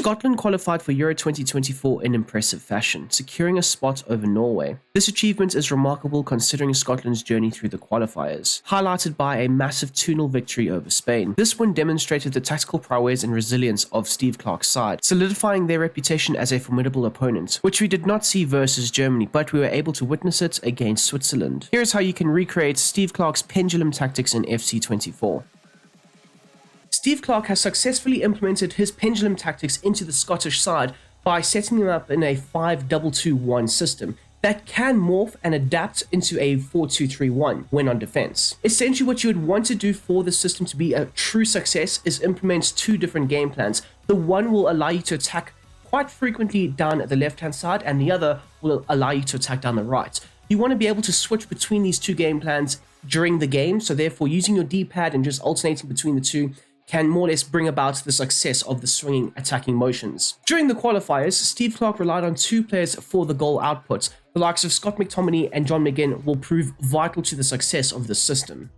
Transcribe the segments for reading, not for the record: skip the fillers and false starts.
Scotland qualified for Euro 2024 in impressive fashion, securing a spot over Norway. This achievement is remarkable considering Scotland's journey through the qualifiers, highlighted by a massive 2-0 victory over Spain. This win demonstrated the tactical prowess and resilience of Steve Clarke's side, solidifying their reputation as a formidable opponent, which we did not see versus Germany, but we were able to witness it against Switzerland. Here's how you can recreate Steve Clarke's Pendulum Tactics in FC24. Steve Clarke has successfully implemented his Pendulum Tactics into the Scottish side by setting them up in a 5-2-2-1 system that can morph and adapt into a 4-2-3-1 when on defense. Essentially, what you would want to do for the system to be a true success is implement two different game plans. The one will allow you to attack quite frequently down the left-hand side, and the other will allow you to attack down the right. You want to be able to switch between these two game plans during the game, so therefore using your D-pad and just alternating between the two can more or less bring about the success of the swinging attacking motions. During the qualifiers, Steve Clarke relied on two players for the goal output. The likes of Scott McTominay and John McGinn will prove vital to the success of this system.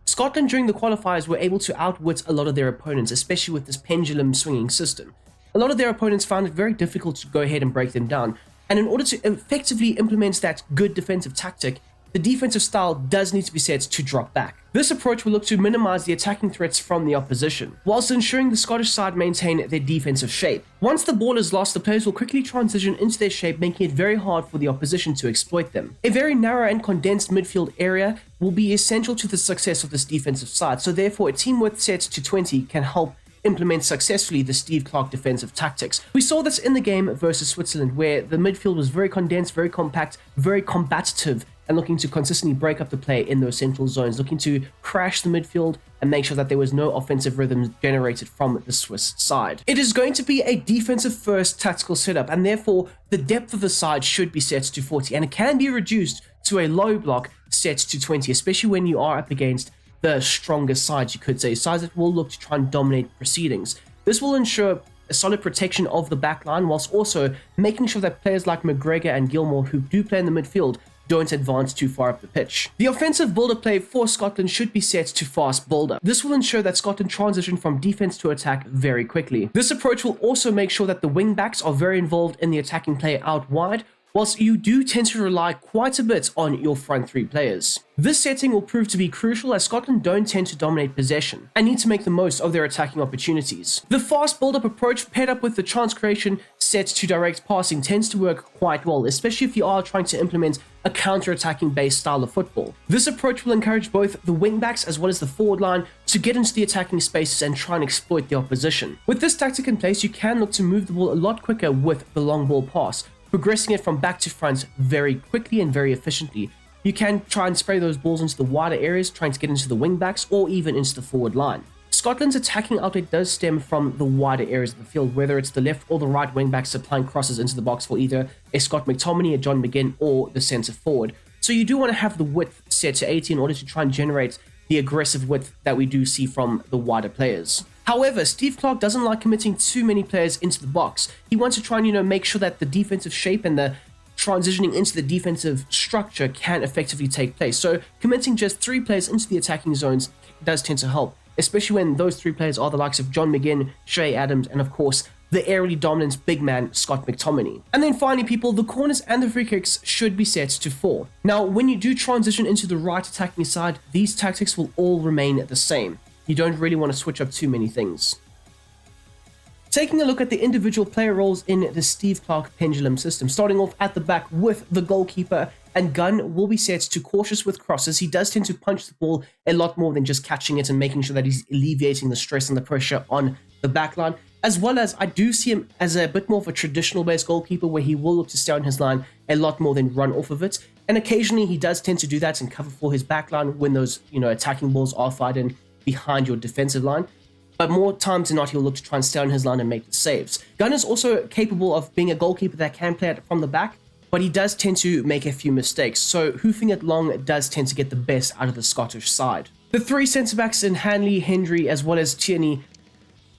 Scotland during the qualifiers were able to outwit a lot of their opponents, especially with this pendulum swinging system. A lot of their opponents found it very difficult to go ahead and break them down, and in order to effectively implement that good defensive tactic, the defensive style does need to be set to drop back. This approach will look to minimize the attacking threats from the opposition, whilst ensuring the Scottish side maintain their defensive shape. Once the ball is lost, the players will quickly transition into their shape, making it very hard for the opposition to exploit them. A very narrow and condensed midfield area will be essential to the success of this defensive side, so therefore a team width set to 20 can help implement successfully the Steve Clarke defensive tactics. We saw this in the game versus Switzerland, where the midfield was very condensed, very compact, very combative, and looking to consistently break up the play in those central zones, looking to crash the midfield and make sure that there was no offensive rhythm generated from the Swiss side. It is going to be a defensive first tactical setup, and therefore the depth of the side should be set to 40, and it can be reduced to a low block set to 20, especially when you are up against the strongest sides, you could say, sides that will look to try and dominate proceedings. This will ensure a solid protection of the back line, whilst also making sure that players like McGregor and Gilmore, who do play in the midfield, don't advance too far up the pitch. The offensive build-up play for Scotland should be set to fast build-up. This will ensure that Scotland transition from defense to attack very quickly. This approach will also make sure that the wing-backs are very involved in the attacking play out wide, whilst you do tend to rely quite a bit on your front three players. This setting will prove to be crucial as Scotland don't tend to dominate possession and need to make the most of their attacking opportunities. The fast build-up approach paired up with the chance creation set to direct passing tends to work quite well, especially if you are trying to implement a counter-attacking based style of football. This approach will encourage both the wing-backs as well as the forward line to get into the attacking spaces and try and exploit the opposition. With this tactic in place, you can look to move the ball a lot quicker with the long ball pass, progressing it from back to front very quickly and very efficiently. You can try and spray those balls into the wider areas, trying to get into the wing-backs or even into the forward line. Scotland's attacking outlet does stem from the wider areas of the field, whether it's the left or the right wing-backs supplying crosses into the box for either a Scott McTominay, a John McGinn, or the centre forward. So you do want to have the width set to 80 in order to try and generate the aggressive width that we do see from the wider players. However, Steve Clarke doesn't like committing too many players into the box. He wants to try and, make sure that the defensive shape and the transitioning into the defensive structure can effectively take place. So committing just 3 players into the attacking zones does tend to help, especially when those 3 players are the likes of John McGinn, Shay Adams, and of course, the aerially dominant big man, Scott McTominay. And then finally, people, the corners and the free kicks should be set to 4. Now, when you do transition into the right attacking side, these tactics will all remain the same. You don't really want to switch up too many things. Taking a look at the individual player roles in the Steve Clarke pendulum system, starting off at the back with the goalkeeper, and Gunn will be set to cautious with crosses. He does tend to punch the ball a lot more than just catching it and making sure that he's alleviating the stress and the pressure on the back line, as well as I do see him as a bit more of a traditional based goalkeeper where he will look to stay on his line a lot more than run off of it. And occasionally he does tend to do that and cover for his back line when those, attacking balls are fired in behind your defensive line. But more times than not, he'll look to try and stay on his line and make the saves. Gunn is also capable of being a goalkeeper that can play it from the back, but he does tend to make a few mistakes, so hoofing it long does tend to get the best out of the Scottish side. The 3 centre-backs in Hanley, Hendry, as well as Tierney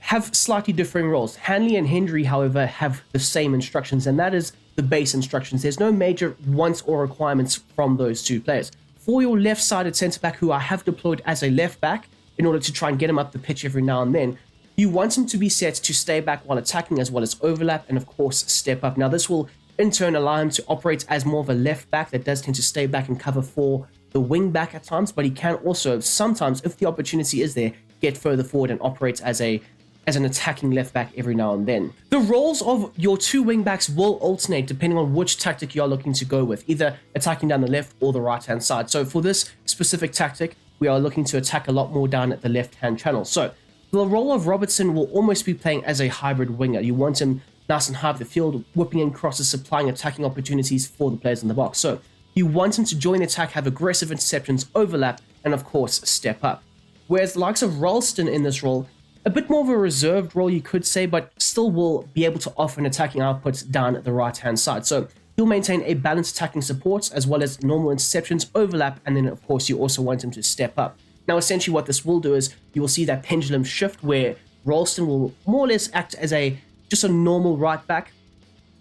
have slightly differing roles. Hanley and Hendry, however, have the same instructions, and that is the base instructions. There's no major wants or requirements from those 2 players. For your left-sided centre-back, who I have deployed as a left-back, in order to try and get him up the pitch every now and then, you want him to be set to stay back while attacking, as well as overlap, and of course step up. Now this will in turn allow him to operate as more of a left back that does tend to stay back and cover for the wing back at times, but he can also sometimes, if the opportunity is there, get further forward and operate as an attacking left back every now and then. The roles of your two wing backs will alternate depending on which tactic you're looking to go with, either attacking down the left or the right hand side. So for this specific tactic, we are looking to attack a lot more down at the left hand channel. So the role of Robertson will almost be playing as a hybrid winger. You want him nice and high up the field, whipping in crosses, supplying attacking opportunities for the players in the box. So you want him to join the attack, have aggressive interceptions, overlap, and of course step up. Whereas the likes of Ralston in this role, a bit more of a reserved role you could say, but still will be able to offer an attacking output down the right hand side. So he'll maintain a balanced attacking support as well as normal interceptions, overlap, and then of course you also want him to step up. Now essentially what this will do is you will see that pendulum shift where Ralston will more or less act as just a normal right back,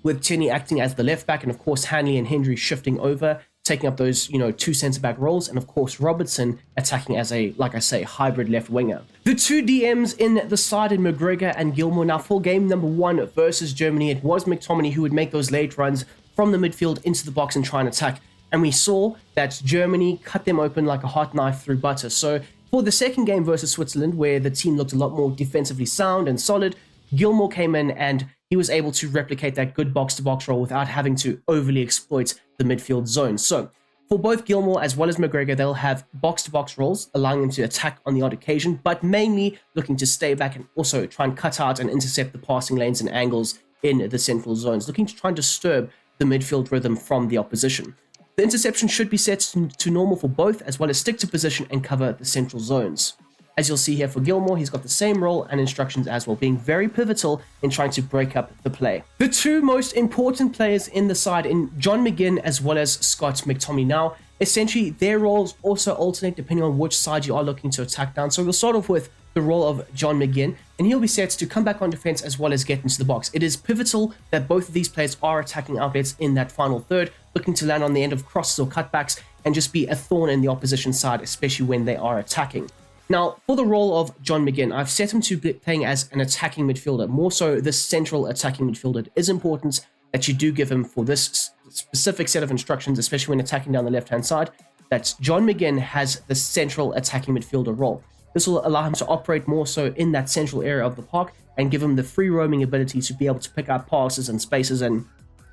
with Tierney acting as the left back, and of course Hanley and Hendry shifting over, taking up those, two centre back roles, and of course Robertson attacking as like I say, hybrid left winger. The two DMs in the side in McGregor and Gilmore. Now for game number 1 versus Germany, it was McTominay who would make those late runs from the midfield into the box and try and attack, and we saw that Germany cut them open like a hot knife through butter. So for the second game versus Switzerland, where the team looked a lot more defensively sound and solid, Gilmore came in and he was able to replicate that good box-to-box role without having to overly exploit the midfield zone. So for both Gilmore as well as McGregor, they'll have box-to-box roles, allowing them to attack on the odd occasion, but mainly looking to stay back and also try and cut out and intercept the passing lanes and angles in the central zones, looking to try and disturb the midfield rhythm from the opposition. The interception should be set to normal for both, as well as stick to position and cover the central zones. As you'll see here for Gilmore, he's got the same role and instructions as well, being very pivotal in trying to break up the play. The two most important players in the side, in John McGinn as well as Scott McTominay. Now, essentially, their roles also alternate depending on which side you are looking to attack down. So we'll start off with the role of John McGinn, and he'll be set to come back on defense as well as get into the box. It is pivotal that both of these players are attacking outlets in that final third, looking to land on the end of crosses or cutbacks and just be a thorn in the opposition side, especially when they are attacking. Now, for the role of John McGinn, I've set him to be playing as an attacking midfielder, more so this central attacking midfielder. It is important that you do give him for this specific set of instructions, especially when attacking down the left-hand side, that John McGinn has the central attacking midfielder role. This will allow him to operate more so in that central area of the park and give him the free roaming ability to be able to pick up passes and spaces and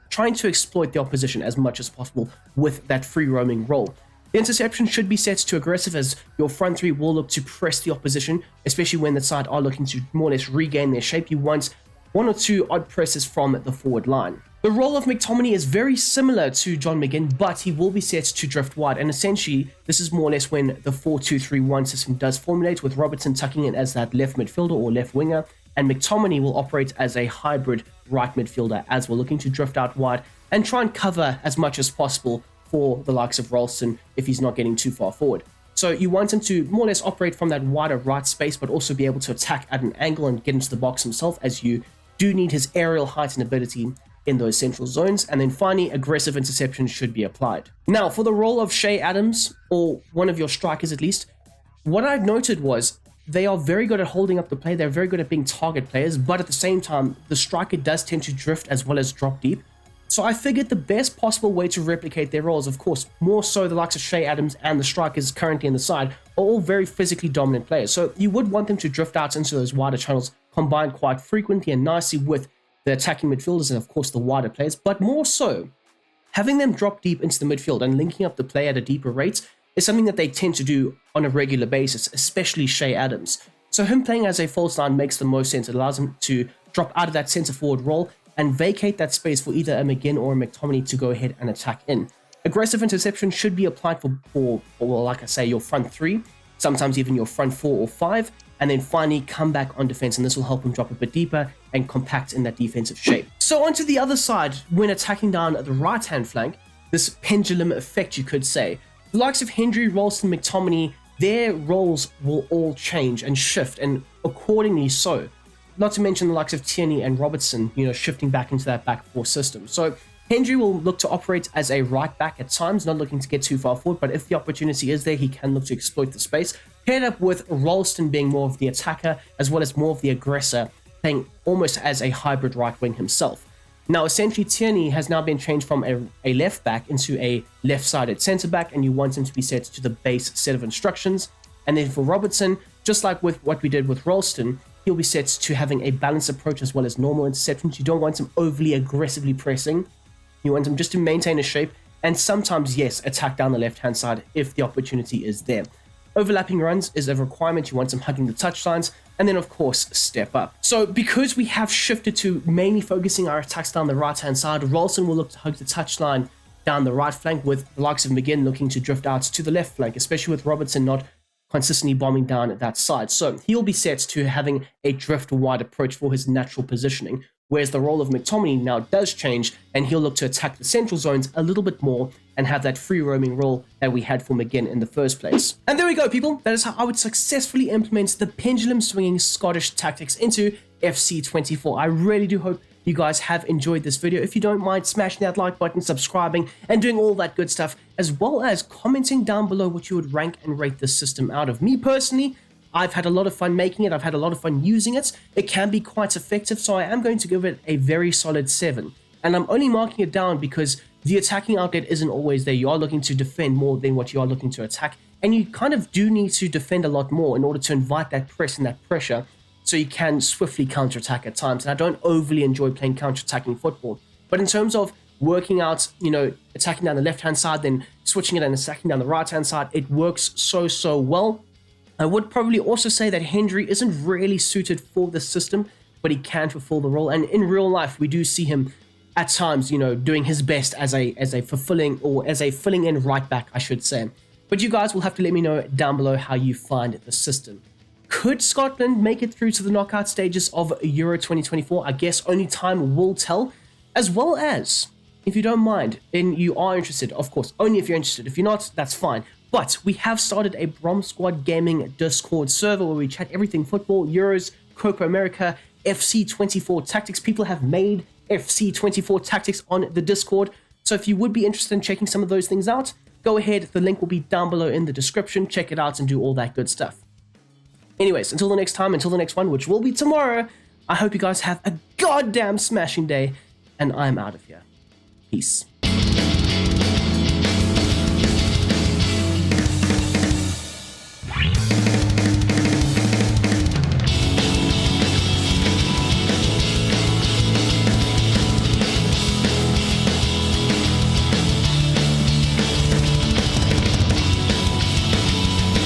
trying to exploit the opposition as much as possible with that free roaming role. The interception should be set to aggressive, as your front three will look to press the opposition, especially when the side are looking to more or less regain their shape. You want 1 or 2 odd presses from the forward line. The role of McTominay is very similar to John McGinn, but he will be set to drift wide, and essentially this is more or less when the 4-2-3-1 system does formulate, with Robertson tucking in as that left midfielder or left winger, and McTominay will operate as a hybrid right midfielder as we're looking to drift out wide and try and cover as much as possible for the likes of Ralston if he's not getting too far forward. So you want him to more or less operate from that wider right space, but also be able to attack at an angle and get into the box himself, as you do need his aerial height and ability in those central zones. And then finally, aggressive interception should be applied. Now, for the role of Shea Adams, or one of your strikers at least, what I noted was they are very good at holding up the play. They're very good at being target players, but at the same time, the striker does tend to drift as well as drop deep. So I figured the best possible way to replicate their roles, of course, more so the likes of Shea Adams and the strikers currently in the side, are all very physically dominant players. So you would want them to drift out into those wider channels, combined quite frequently and nicely with the attacking midfielders and of course the wider players, but more so, having them drop deep into the midfield and linking up the play at a deeper rate is something that they tend to do on a regular basis, especially Shea Adams. So him playing as a false nine makes the most sense. It allows him to drop out of that centre forward role and vacate that space for either a McGinn or a McTominay to go ahead and attack in. Aggressive interception should be applied for well, like I say, your front three, sometimes even your front 4 or 5, and then finally come back on defense, and this will help him drop a bit deeper and compact in that defensive shape. So onto the other side, when attacking down the right-hand flank, this pendulum effect, you could say. The likes of Hendry, Ralston, McTominay, their roles will all change and shift, and accordingly so. Not to mention the likes of Tierney and Robertson, shifting back into that back 4 system. So Hendry will look to operate as a right back at times, not looking to get too far forward, but if the opportunity is there, he can look to exploit the space. paired up with Ralston being more of the attacker as well as more of the aggressor, playing almost as a hybrid right wing himself. Now, essentially, Tierney has now been changed from a left back into a left-sided centre back, and you want him to be set to the base set of instructions. And then for Robertson, just like with what we did with Ralston, he'll be set to having a balanced approach as well as normal interceptions. You don't want him overly aggressively pressing. You want him just to maintain a shape and sometimes, yes, attack down the left-hand side if the opportunity is there. Overlapping runs is a requirement. You want him hugging the touchlines, and then of course step up. So because we have shifted to mainly focusing our attacks down the right-hand side, Ralston will look to hug the touchline down the right flank, with the likes of McGinn looking to drift out to the left flank, especially with Robertson not consistently bombing down at that side. So he'll be set to having a drift wide approach for his natural positioning, whereas the role of McTominay now does change, and he'll look to attack the central zones a little bit more and have that free roaming role that we had for McGinn in the first place. And there we go, people. That is how I would successfully implement the pendulum swinging Scottish tactics into FC24. I really do hope you guys have enjoyed this video. If you don't mind smashing that like button, subscribing, and doing all that good stuff, as well as commenting down below what you would rank and rate this system out of. Me personally, I've had a lot of fun making it. I've had a lot of fun using it. It can be quite effective, so I am going to give it a very solid 7. And I'm only marking it down because the attacking outlet isn't always there. You are looking to defend more than what you are looking to attack, and you kind of do need to defend a lot more in order to invite that press and that pressure, so you can swiftly counterattack at times. And I don't overly enjoy playing counterattacking football, but in terms of working out, attacking down the left-hand side, then switching it and attacking down the right-hand side, it works so well. I would probably also say that Hendry isn't really suited for the system, but he can fulfill the role. And in real life, we do see him at times, doing his best as a fulfilling, or as a filling in right back, I should say. But you guys will have to let me know down below how you find the system. Could Scotland make it through to the knockout stages of Euro 2024? I guess only time will tell. As well as, if you don't mind, and you are interested, of course, only if you're interested. If you're not, that's fine. But we have started a Brom Squad Gaming Discord server where we chat everything football, Euros, Copa America, FC24 tactics. People have made FC24 tactics on the Discord. So if you would be interested in checking some of those things out, go ahead. The link will be down below in the description. Check it out and do all that good stuff. Anyways, until the next time, until the next one, which will be tomorrow, I hope you guys have a goddamn smashing day, and I'm out of here. Peace.